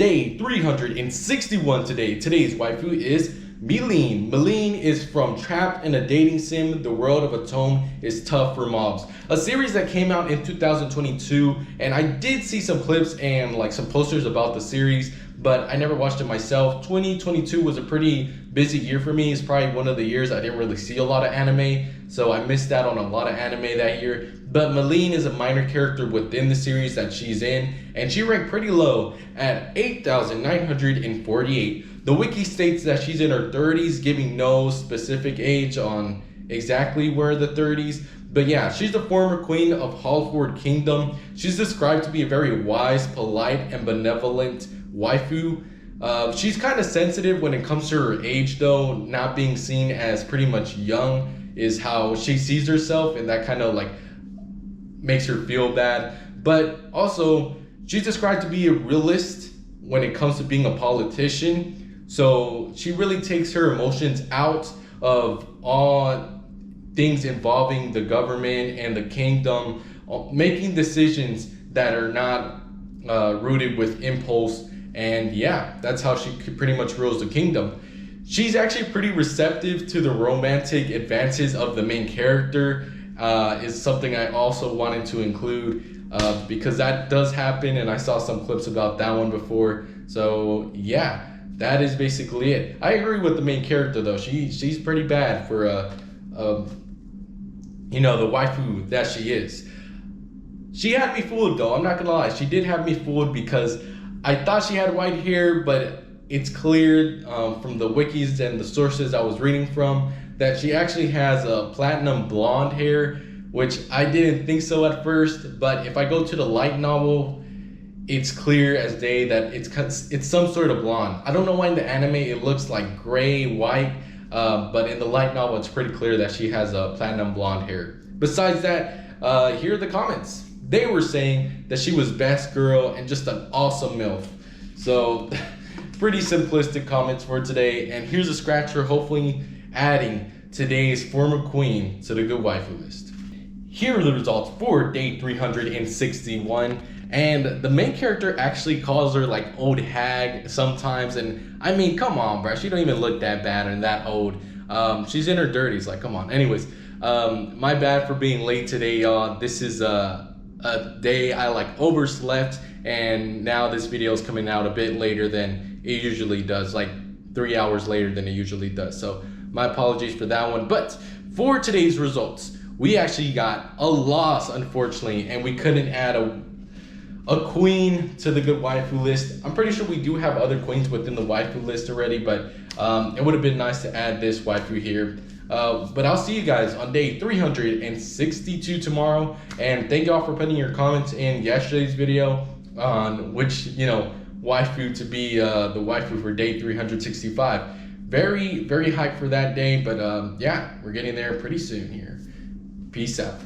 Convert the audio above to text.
Day 361 today. Today's waifu is Meline. Meline is from Trapped in a Dating Sim, The World of Otome is Tough for Mobs. A series that came out in 2022, and I did see some clips and like some posters about the series, but I never watched it myself. 2022 was a pretty busy year for me. It's probably one of the years I didn't really see a lot of anime, so I missed out on a lot of anime that year. But Meline is a minor character within the series that she's in, and she ranked pretty low at 8,948. The wiki states that she's in her 30s, giving no specific age on exactly where the 30s. But yeah, she's the former queen of Halford Kingdom. She's described to be a very wise, polite, and benevolent waifu. She's kind of sensitive when it comes to her age though. Not being seen as pretty much young is how she sees herself, and that kind of like makes her feel bad. But also, she's described to be a realist when it comes to being a politician. So she really takes her emotions out of all things involving the government and the kingdom, making decisions that are not rooted with impulse. And yeah, that's how she pretty much rules the kingdom. She's actually pretty receptive to the romantic advances of the main character. Is something I also wanted to include because that does happen, and I saw some clips about that one before. So yeah, that is basically it. I agree with the main character though. She's pretty bad for you know, the waifu that she is. She had me fooled though, I'm not gonna lie. She did have me fooled because I thought she had white hair, but it's clear from the wikis and the sources I was reading from that she actually has a platinum blonde hair, which I didn't think so at first. But if I go to the light novel, it's clear as day that it's some sort of blonde. I don't know why in the anime it looks like gray, white, but in the light novel it's pretty clear that she has a platinum blonde hair. Besides that, here are the comments. They were saying that she was best girl and just an awesome MILF. So pretty simplistic comments for today. And here's a scratcher, hopefully adding today's former queen to the good waifu list. Here are the results for day 361. And the main character actually calls her like old hag sometimes. And I mean, come on, bro. She don't even look that bad and that old. She's in her 30s, like, come on. Anyways, my bad for being late today, y'all. This is a day I like overslept, and now this video is coming out a bit later than it usually does, like 3 hours later than it usually does. So my apologies for that one. But for today's results, we actually got a loss, unfortunately, and we couldn't add a queen to the good waifu list. I'm pretty sure we do have other queens within the waifu list already, but it would have been nice to add this waifu here. But I'll see you guys on day 362 tomorrow. And thank y'all for putting your comments in yesterday's video on which, you know, waifu to be the waifu for day 365. Very, very hyped for that day. But yeah, we're getting there pretty soon here. Peace out.